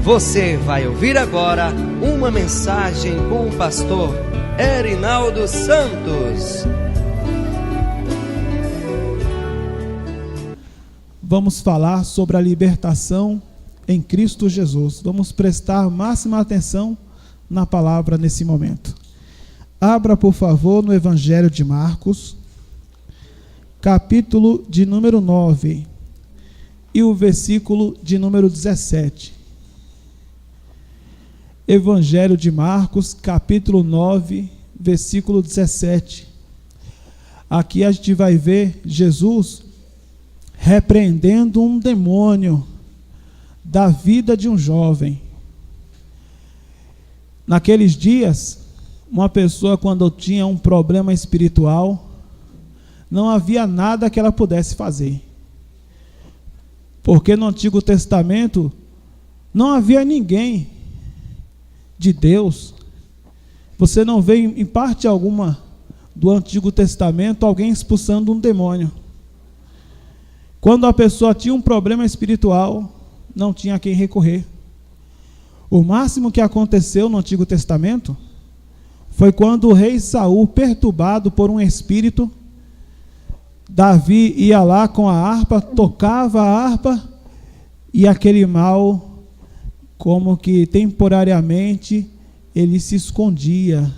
Você vai ouvir agora uma mensagem com o pastor Erinaldo Santos. Vamos falar sobre a libertação em Cristo Jesus. Vamos prestar máxima atenção na palavra nesse momento. Abra, por favor, no Evangelho de Marcos, capítulo de número 9 e o versículo de número 17. Evangelho de Marcos, capítulo 9, versículo 17. Aqui a gente vai ver Jesus repreendendo um demônio da vida de um jovem. Naqueles dias, uma pessoa, quando tinha um problema espiritual, não havia nada que ela pudesse fazer. Porque no Antigo Testamento não havia ninguém de Deus. Você não vê em parte alguma do Antigo Testamento alguém expulsando um demônio. Quando a pessoa tinha um problema espiritual, não tinha a quem recorrer. O máximo que aconteceu no Antigo Testamento foi quando o rei Saul, perturbado por um espírito, Davi ia lá com a harpa, tocava a harpa, e aquele mal, como que temporariamente, ele se escondia.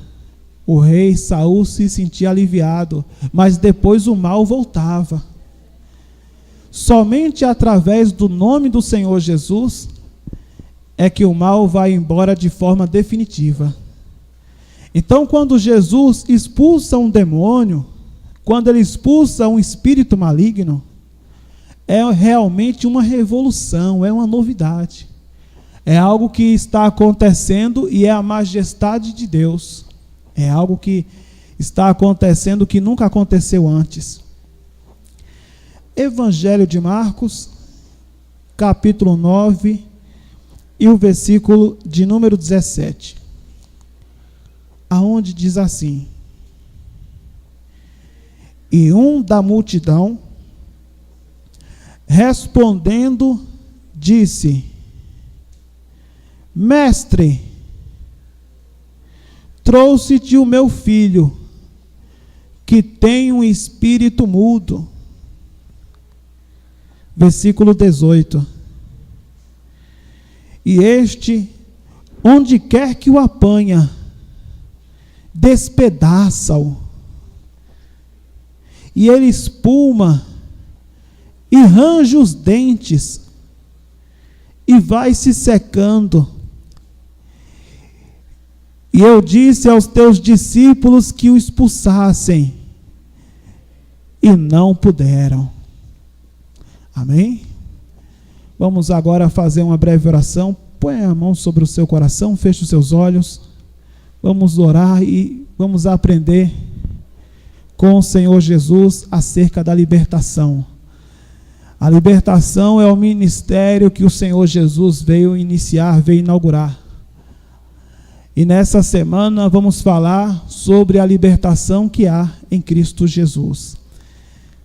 O rei Saul se sentia aliviado, mas depois o mal voltava. Somente através do nome do Senhor Jesus é que o mal vai embora de forma definitiva. Então, quando Jesus expulsa um demônio, quando ele expulsa um espírito maligno, é realmente uma revolução, é uma novidade. É algo que está acontecendo e é a majestade de Deus. É algo que está acontecendo que nunca aconteceu antes. Evangelho de Marcos, capítulo 9 e o versículo de número 17. Aonde diz assim: E um da multidão, respondendo, disse: Mestre, trouxe-te o meu filho, que tem um espírito mudo. Versículo 18. E este, onde quer que o apanha, despedaça-o. E ele espuma e range os dentes e vai se secando. E eu disse aos teus discípulos que o expulsassem, e não puderam. Amém? Vamos agora fazer uma breve oração. Põe a mão sobre o seu coração, feche os seus olhos. Vamos orar e vamos aprender com o Senhor Jesus acerca da libertação. A libertação é o ministério que o Senhor Jesus veio iniciar, veio inaugurar. E nessa semana vamos falar sobre a libertação que há em Cristo Jesus.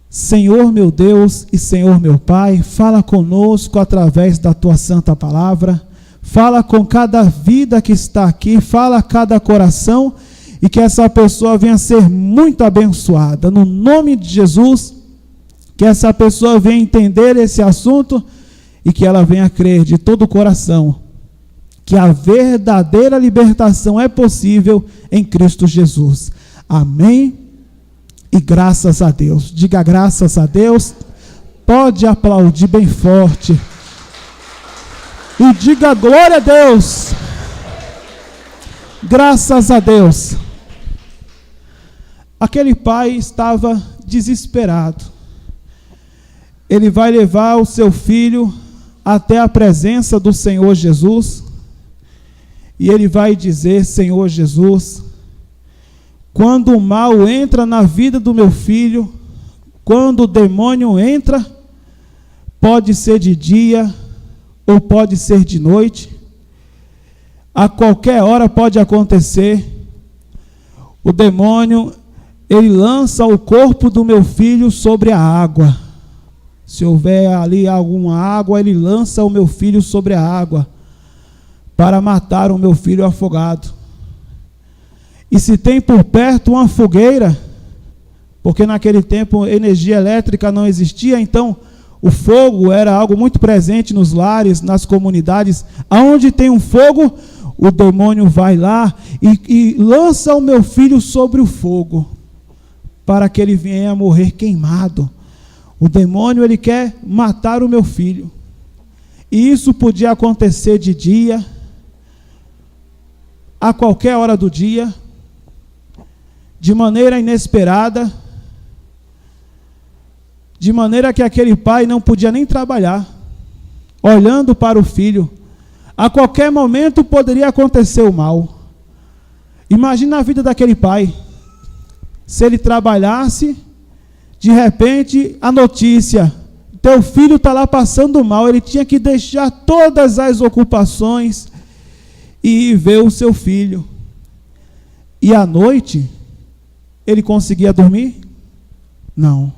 Senhor meu Deus e Senhor meu Pai, fala conosco através da Tua santa palavra, fala com cada vida que está aqui, fala a cada coração, e que essa pessoa venha ser muito abençoada. No nome de Jesus, que essa pessoa venha entender esse assunto e que ela venha crer de todo o coração que a verdadeira libertação é possível em Cristo Jesus. Amém? E graças a Deus. Diga graças a Deus. Pode aplaudir bem forte. E diga glória a Deus. Graças a Deus. Aquele pai estava desesperado. Ele vai levar o seu filho até a presença do Senhor Jesus. E ele vai dizer: Senhor Jesus, quando o mal entra na vida do meu filho, quando o demônio entra, pode ser de dia ou pode ser de noite, a qualquer hora pode acontecer. O demônio, ele lança o corpo do meu filho sobre a água. Se houver ali alguma água, ele lança o meu filho sobre a água. para matar o meu filho afogado. E se tem por perto uma fogueira, porque naquele tempo energia elétrica não existia, então o fogo era algo muito presente nos lares, nas comunidades. Aonde tem um fogo, o demônio vai lá e lança o meu filho sobre o fogo, para que ele venha a morrer queimado. O demônio, ele quer matar o meu filho. E isso podia acontecer de dia, a qualquer hora do dia, de maneira inesperada, de maneira que aquele pai não podia nem trabalhar, olhando para o filho. A qualquer momento poderia acontecer o mal. Imagina a vida daquele pai. Se ele trabalhasse, de repente a notícia: teu filho está lá passando mal. Ele tinha que deixar todas as ocupações e ir ver o seu filho. E à noite, ele conseguia dormir? Não.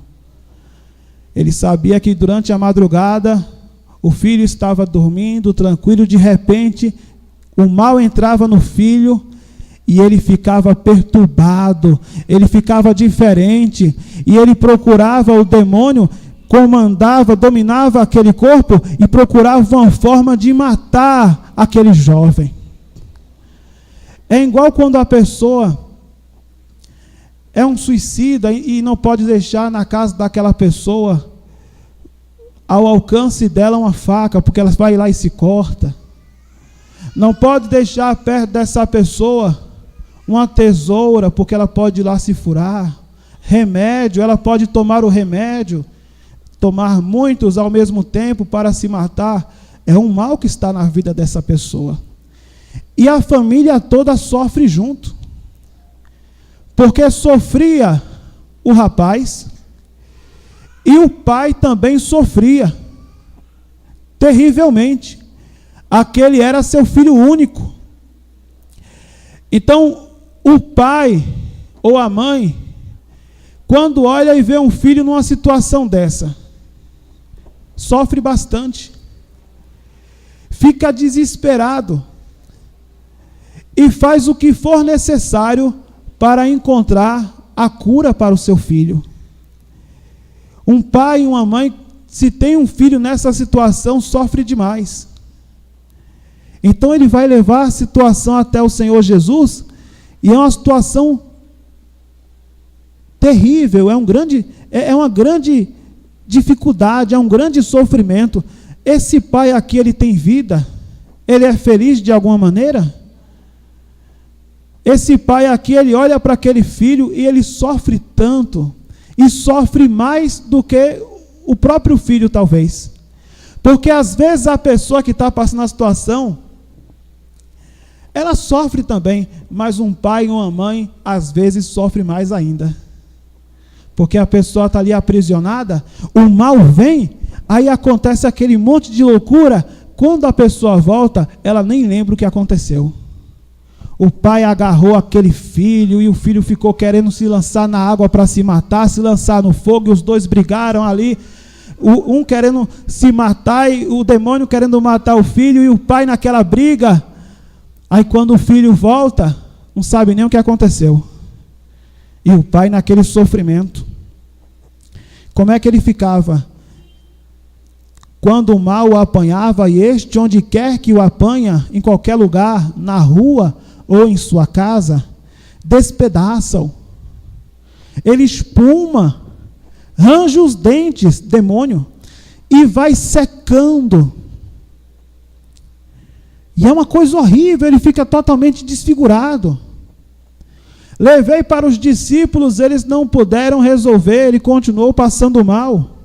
Ele sabia que durante a madrugada o filho estava dormindo, tranquilo. De repente, o mal entrava no filho e ele ficava perturbado, ele ficava diferente, e ele procurava o demônio, comandava, dominava aquele corpo e procurava uma forma de matar aquele jovem. É igual quando a pessoa é um suicida e não pode deixar na casa daquela pessoa ao alcance dela uma faca, porque ela vai lá e se corta. Não pode deixar perto dessa pessoa uma tesoura, porque ela pode ir lá se furar. Remédio, ela pode tomar o remédio, tomar muitos ao mesmo tempo para se matar. É um mal que está na vida dessa pessoa. E a família toda sofre junto. Porque sofria o rapaz e o pai também sofria terrivelmente. Aquele era seu filho único. Então, o pai ou a mãe, quando olha e vê um filho numa situação dessa, sofre bastante, fica desesperado e faz o que for necessário para encontrar a cura para o seu filho. Um pai e uma mãe, se tem um filho nessa situação, sofre demais. Então ele vai levar a situação até o Senhor Jesus, e é uma situação terrível, é uma grande dificuldade, é um grande sofrimento. Esse pai aqui, ele tem vida? Ele é feliz de alguma maneira? Esse pai aqui, ele olha para aquele filho e ele sofre tanto, e sofre mais do que o próprio filho, talvez. Porque às vezes a pessoa que está passando a situação, ela sofre também, mas um pai ou uma mãe, às vezes, sofre mais ainda. Porque a pessoa está ali aprisionada, o mal vem, aí acontece aquele monte de loucura. Quando a pessoa volta, ela nem lembra o que aconteceu. O pai agarrou aquele filho e o filho ficou querendo se lançar na água para se matar, se lançar no fogo, e os dois brigaram ali, um querendo se matar e o demônio querendo matar o filho, e o pai naquela briga. Aí quando o filho volta, não sabe nem o que aconteceu. E o pai naquele sofrimento. Como é que ele ficava? Quando o mal o apanhava, e este, onde quer que o apanha, em qualquer lugar, na rua ou em sua casa, despedaça-o. Ele espuma, range os dentes, demônio, e vai secando. E é uma coisa horrível, ele fica totalmente desfigurado. Levei para os discípulos, eles não puderam resolver, ele continuou passando mal.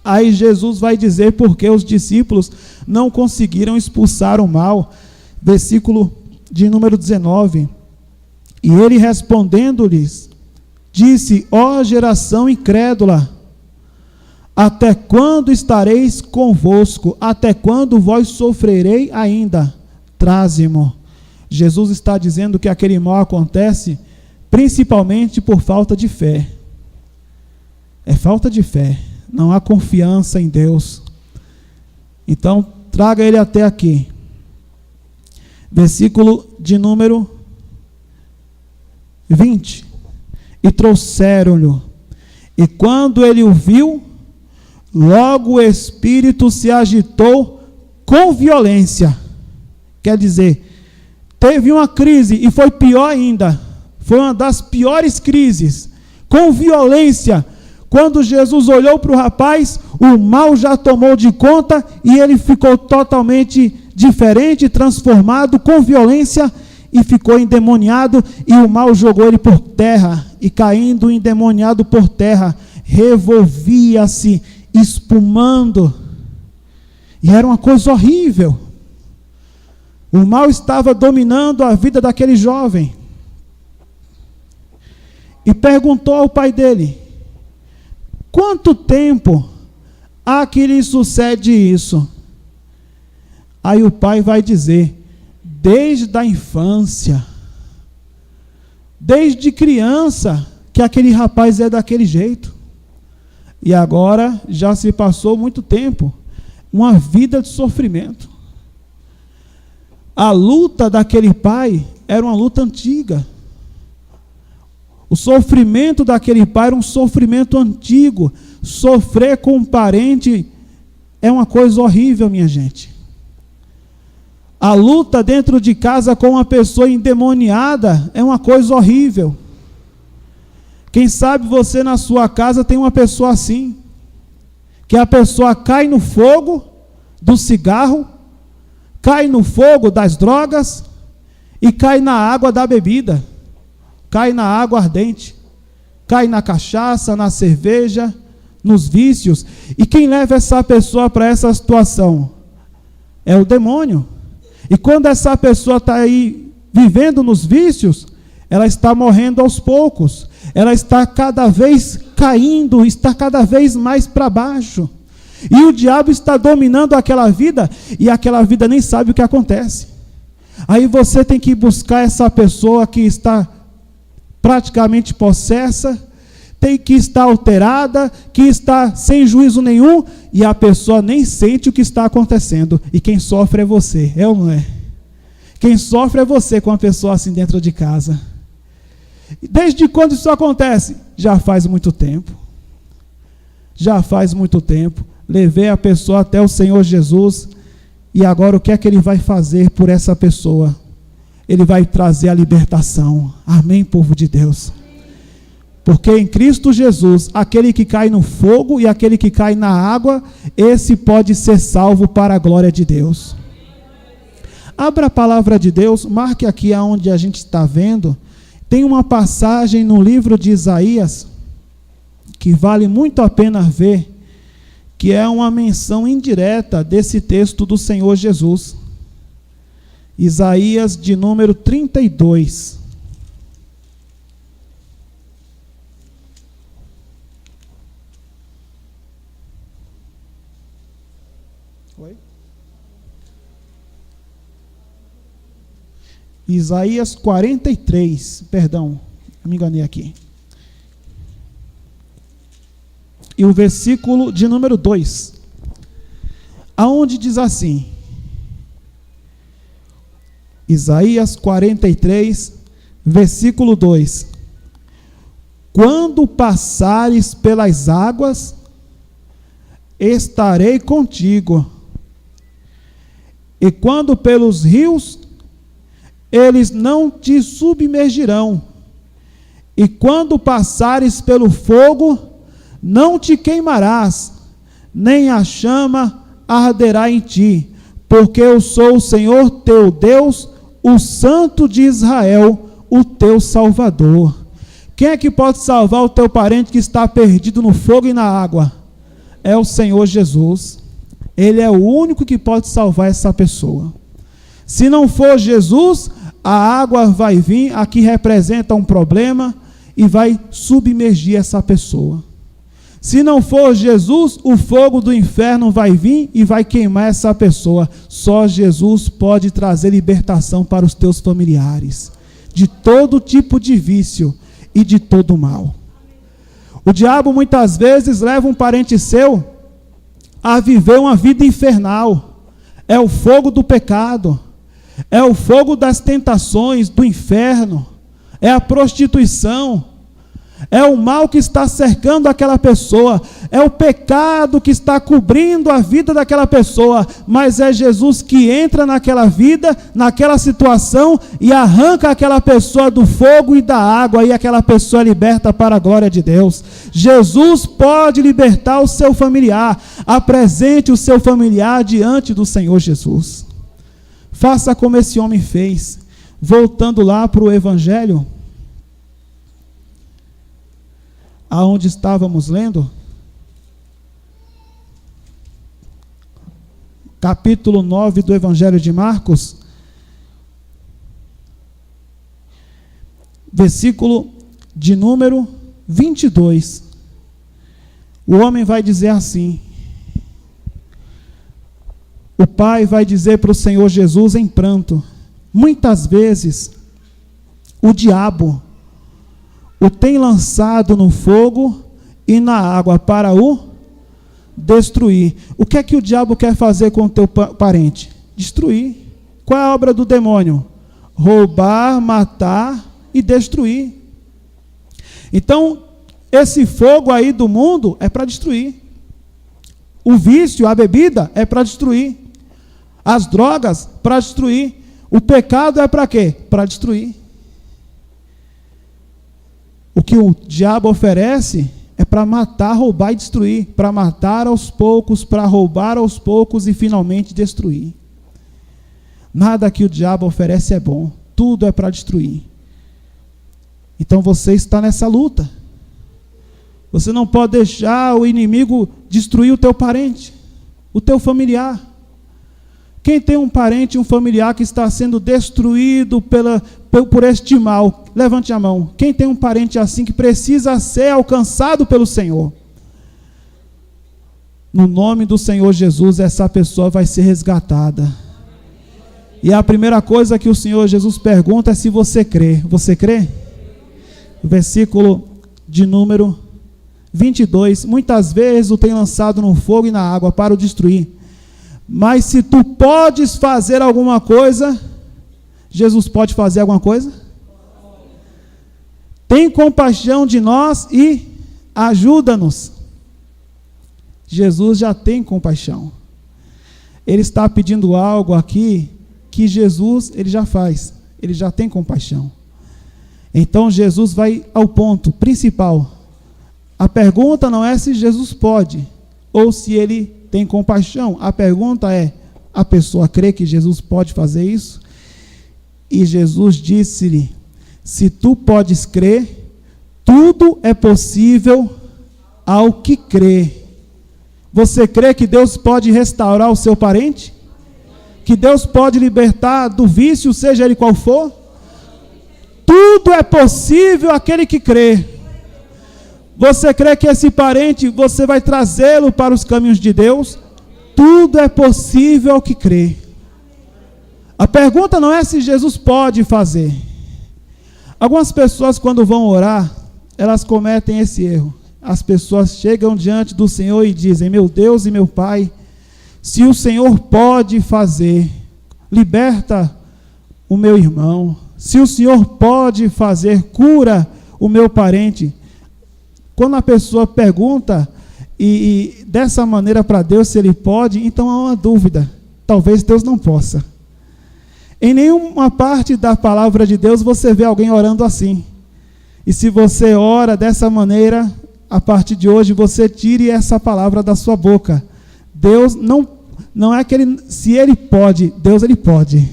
Aí Jesus vai dizer porque os discípulos não conseguiram expulsar o mal. Versículo de número 19. E ele respondendo-lhes, disse: ó geração incrédula, até quando estareis convosco? Até quando vós sofrerei ainda? Traze-mo. Jesus está dizendo que aquele mal acontece principalmente por falta de fé. É falta de fé. Não há confiança em Deus. Então, traga ele até aqui. Versículo de número 20. E trouxeram-lhe. E quando ele o viu, logo o espírito se agitou com violência. Quer dizer, teve uma crise e foi pior ainda. Foi uma das piores crises. Com violência. Quando Jesus olhou para o rapaz, o mal já tomou de conta e ele ficou totalmente diferente, transformado, com violência, e ficou endemoniado, e o mal jogou ele por terra, e caindo endemoniado por terra, revolvia-se, espumando, e era uma coisa horrível. O mal estava dominando a vida daquele jovem, e perguntou ao pai dele: quanto tempo há que lhe sucede isso? Aí o pai vai dizer: desde a infância, desde criança, que aquele rapaz é daquele jeito. E agora já se passou muito tempo, uma vida de sofrimento. A luta daquele pai era uma luta antiga. O sofrimento daquele pai era um sofrimento antigo. Sofrer com um parente é uma coisa horrível, minha gente. A luta dentro de casa com uma pessoa endemoniada é uma coisa horrível. Quem sabe você na sua casa tem uma pessoa assim, que a pessoa cai no fogo do cigarro, cai no fogo das drogas e cai na água da bebida, cai na água ardente, cai na cachaça, na cerveja, nos vícios. E quem leva essa pessoa para essa situação? É o demônio. E quando essa pessoa está aí vivendo nos vícios, ela está morrendo aos poucos. Ela está cada vez caindo, está cada vez mais para baixo. E o diabo está dominando aquela vida, e aquela vida nem sabe o que acontece. Aí você tem que buscar essa pessoa que está praticamente possessa, tem que estar alterada, que está sem juízo nenhum, e a pessoa nem sente o que está acontecendo. E quem sofre é você, é ou não é? Quem sofre é você com uma pessoa assim dentro de casa. Desde quando isso acontece? Já faz muito tempo. Já faz muito tempo. Levei a pessoa até o Senhor Jesus, e agora o que é que Ele vai fazer por essa pessoa? Ele vai trazer a libertação. Amém, povo de Deus? Porque em Cristo Jesus, aquele que cai no fogo e aquele que cai na água, esse pode ser salvo para a glória de Deus. Abra a palavra de Deus, marque aqui aonde a gente está vendo. Tem uma passagem no livro de Isaías, que vale muito a pena ver, que é uma menção indireta desse texto do Senhor Jesus. Isaías de número 32. Oi? Isaías 43, perdão, me enganei aqui. E o versículo de número 2, aonde diz assim, Isaías 43, versículo 2: quando passares pelas águas, estarei contigo, e quando pelos rios, eles não te submergirão, e quando passares pelo fogo, não te queimarás, nem a chama arderá em ti, porque eu sou o Senhor teu Deus, o Santo de Israel, o teu Salvador. Quem é que pode salvar o teu parente que está perdido no fogo e na água? É o Senhor Jesus. Ele é o único que pode salvar essa pessoa. Se não for Jesus, a água vai vir, aqui representa um problema, e vai submergir essa pessoa. Se não for Jesus, o fogo do inferno vai vir e vai queimar essa pessoa. Só Jesus pode trazer libertação para os teus familiares, de todo tipo de vício e de todo mal. O diabo muitas vezes leva um parente seu a viver uma vida infernal. É o fogo do pecado. é o fogo das tentações do inferno, é a prostituição, é o mal que está cercando aquela pessoa, é o pecado que está cobrindo a vida daquela pessoa, mas é Jesus que entra naquela vida, naquela situação e arranca aquela pessoa do fogo e da água, e aquela pessoa é liberta para a glória de Deus. Jesus pode libertar o seu familiar. Apresente o seu familiar diante do Senhor Jesus. Faça como esse homem fez. Voltando lá para o Evangelho, aonde estávamos lendo, capítulo 9 do Evangelho de Marcos, versículo de número 22. O homem vai dizer assim: o pai vai dizer para o Senhor Jesus em pranto: muitas vezes o diabo o tem lançado no fogo e na água para o destruir. O que é que o diabo quer fazer com o teu parente? Destruir. Qual é a obra do demônio? Roubar, matar e destruir. Então, esse fogo aí do mundo é para destruir. O vício, a bebida é para destruir. As drogas, para destruir. O pecado é para quê? Para destruir. O que o diabo oferece é para matar, roubar e destruir. Para matar aos poucos, para roubar aos poucos e finalmente destruir. Nada que o diabo oferece é bom. Tudo é para destruir. Então você está nessa luta. Você não pode deixar o inimigo destruir o teu parente, o teu familiar. Quem tem um parente, um familiar que está sendo destruído por este mal, levante a mão. Quem tem um parente assim que precisa ser alcançado pelo Senhor? No nome do Senhor Jesus, essa pessoa vai ser resgatada. E a primeira coisa que o Senhor Jesus pergunta é se você crê. Você crê? Versículo de número 22. Muitas vezes o tem lançado no fogo e na água para o destruir. Mas se tu podes fazer alguma coisa, Jesus pode fazer alguma coisa? Tem compaixão de nós e ajuda-nos. Jesus já tem compaixão. Ele está pedindo algo aqui que Jesus, ele já faz. Ele já tem compaixão. Então Jesus vai ao ponto principal. A pergunta não é se Jesus pode ou se ele tem compaixão. A pergunta é: a pessoa crê que Jesus pode fazer isso? E Jesus disse-lhe: se tu podes crer, tudo é possível ao que crê. Você crê que Deus pode restaurar o seu parente? Que Deus pode libertar do vício, seja ele qual for? Tudo é possível àquele que crê. Você crê que esse parente, você vai trazê-lo para os caminhos de Deus? Tudo é possível ao que crê. A pergunta não é se Jesus pode fazer. Algumas pessoas, quando vão orar, elas cometem esse erro. As pessoas chegam diante do Senhor e dizem: meu Deus e meu Pai, se o Senhor pode fazer, liberta o meu irmão. Se o Senhor pode fazer, cura o meu parente. Quando a pessoa pergunta e dessa maneira para Deus se ele pode, então há uma dúvida. Talvez Deus não possa. Em nenhuma parte da palavra de Deus você vê alguém orando assim. E se você ora dessa maneira, a partir de hoje você tire essa palavra da sua boca. Deus não é que se ele pode, Deus ele pode.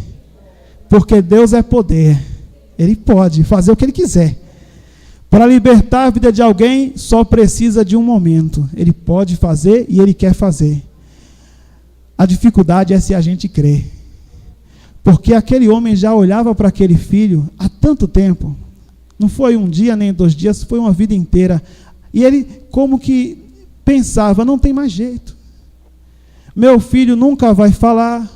Porque Deus é poder. Ele pode fazer o que ele quiser. Para libertar a vida de alguém, só precisa de um momento. Ele pode fazer e ele quer fazer. A dificuldade é se a gente crê. Porque aquele homem já olhava para aquele filho há tanto tempo. Não foi um dia nem 2 dias, foi uma vida inteira. E ele como que pensava: não tem mais jeito. Meu filho nunca vai falar.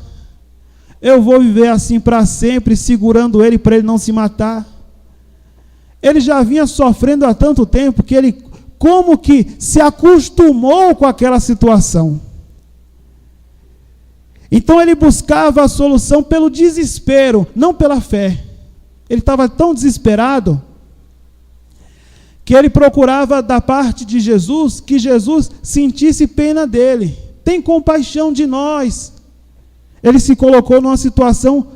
Eu vou viver assim para sempre, segurando ele para ele não se matar. Ele já vinha sofrendo há tanto tempo que ele como que se acostumou com aquela situação. Então ele buscava a solução pelo desespero, não pela fé. Ele estava tão desesperado que ele procurava da parte de Jesus que Jesus sentisse pena dele. Tem compaixão de nós. Ele se colocou numa situação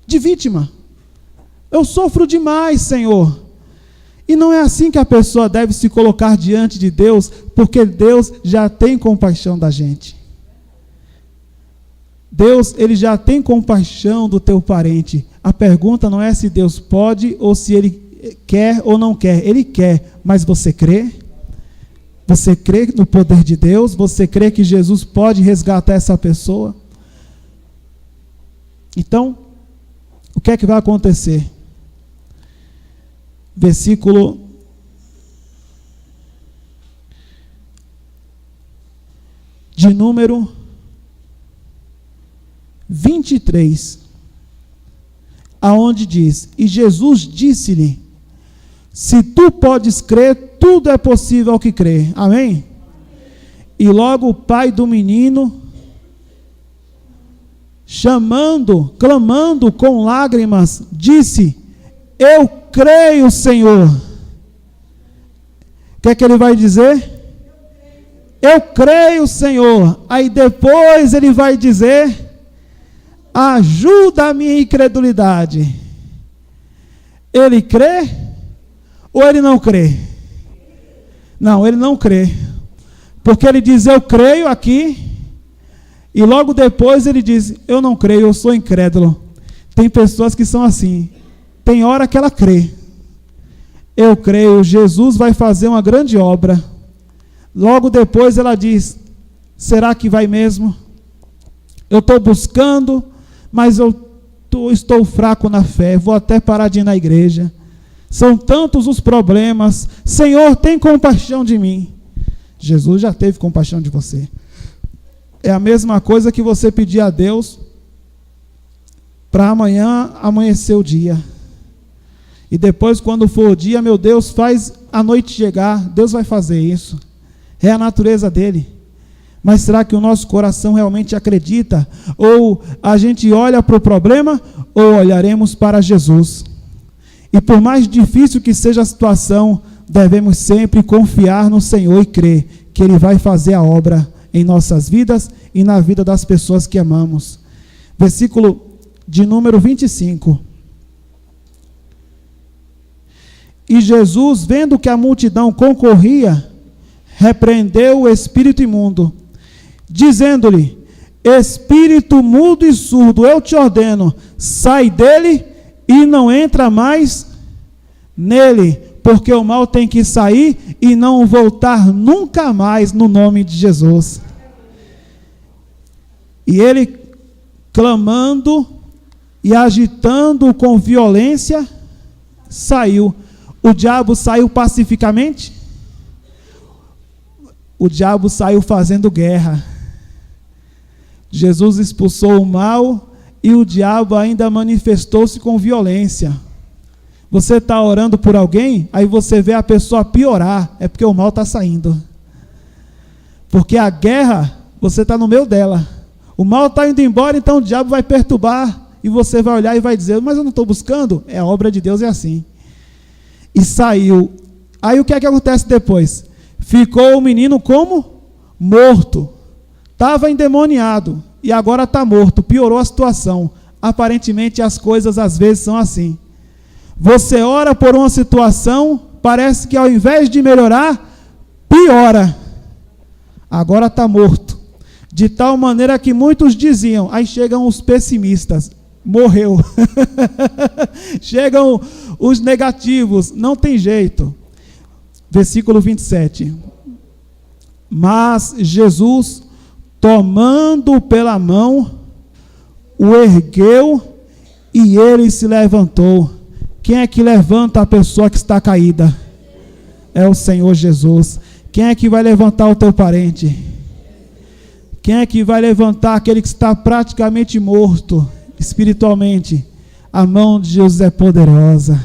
de vítima. Eu sofro demais, Senhor. E não é assim que a pessoa deve se colocar diante de Deus, porque Deus já tem compaixão da gente. Deus, ele já tem compaixão do teu parente. A pergunta não é se Deus pode ou se ele quer ou não quer. Ele quer, mas você crê? Você crê no poder de Deus? Você crê que Jesus pode resgatar essa pessoa? Então, o que é que vai acontecer? Versículo de número 23, aonde diz: e Jesus disse-lhe: se tu podes crer, tudo é possível ao que crê. Amém? E logo o pai do menino, clamando com lágrimas, disse: eu creio, Senhor. O que é que ele vai dizer? Eu creio, Senhor. Aí depois ele vai dizer: ajuda a minha incredulidade. Ele crê ou ele não crê? Não, ele não crê. Porque ele diz: eu creio aqui. E logo depois ele diz: eu não creio, eu sou incrédulo. Tem pessoas que são assim. Tem hora que ela crê. Eu creio, Jesus vai fazer uma grande obra. Logo depois ela diz: será que vai mesmo? Eu estou buscando, mas estou fraco na fé. Vou até parar de ir na igreja. São tantos os problemas. Senhor, tem compaixão de mim. Jesus já teve compaixão de você. É a mesma coisa que você pedir a Deus para amanhã amanhecer o dia. E depois, quando for o dia, meu Deus, faz a noite chegar. Deus vai fazer isso. É a natureza dele. Mas será que o nosso coração realmente acredita? Ou a gente olha para o problema, ou olharemos para Jesus? E por mais difícil que seja a situação, devemos sempre confiar no Senhor e crer que Ele vai fazer a obra em nossas vidas e na vida das pessoas que amamos. Versículo de número 25. E Jesus, vendo que a multidão concorria, repreendeu o espírito imundo, dizendo-lhe: espírito mudo e surdo, eu te ordeno, sai dele e não entra mais nele, porque o mal tem que sair e não voltar nunca mais, no nome de Jesus. E ele, clamando e agitando com violência, saiu. O diabo saiu pacificamente? O diabo saiu fazendo guerra. Jesus expulsou o mal e o diabo ainda manifestou-se com violência. Você está orando por alguém, aí você vê a pessoa piorar, é porque o mal está saindo. Porque a guerra, você está no meio dela. O mal está indo embora, então o diabo vai perturbar, e você vai olhar e vai dizer: mas eu não estou buscando? É a obra de Deus, é assim. E saiu. Aí o que é que acontece depois? Ficou o menino como? Morto. Estava endemoniado, e agora está morto. Piorou a situação. Aparentemente as coisas às vezes são assim. Você ora por uma situação, parece que ao invés de melhorar, piora. Agora está morto. De tal maneira que muitos diziam, aí chegam os pessimistas: morreu. Chegam os negativos, não tem jeito. Versículo 27. Mas Jesus, tomando-o pela mão, o ergueu e ele se levantou. Quem é que levanta a pessoa que está caída? É o Senhor Jesus. Quem é que vai levantar o teu parente? Quem é que vai levantar aquele que está praticamente morto espiritualmente? A mão de Jesus é poderosa.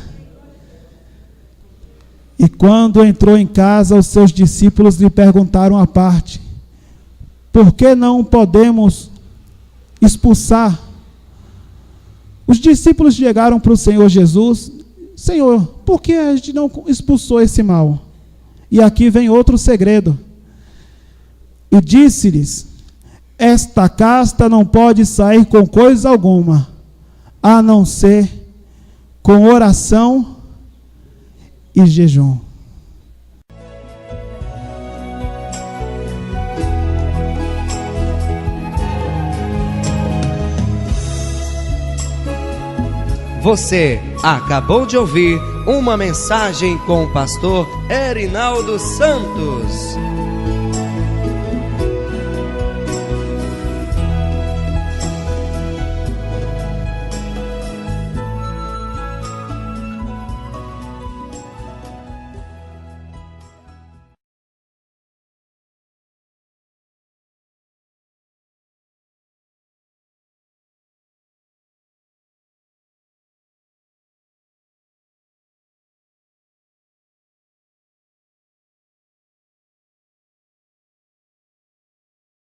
E quando entrou em casa, os seus discípulos lhe perguntaram à parte: por que não podemos expulsar, os discípulos chegaram para o Senhor Jesus: Senhor, por que a gente não expulsou esse mal? E aqui vem outro segredo. E disse-lhes: esta casta não pode sair com coisa alguma, a não ser com oração e jejum. Você acabou de ouvir uma mensagem com o pastor Erinaldo Santos.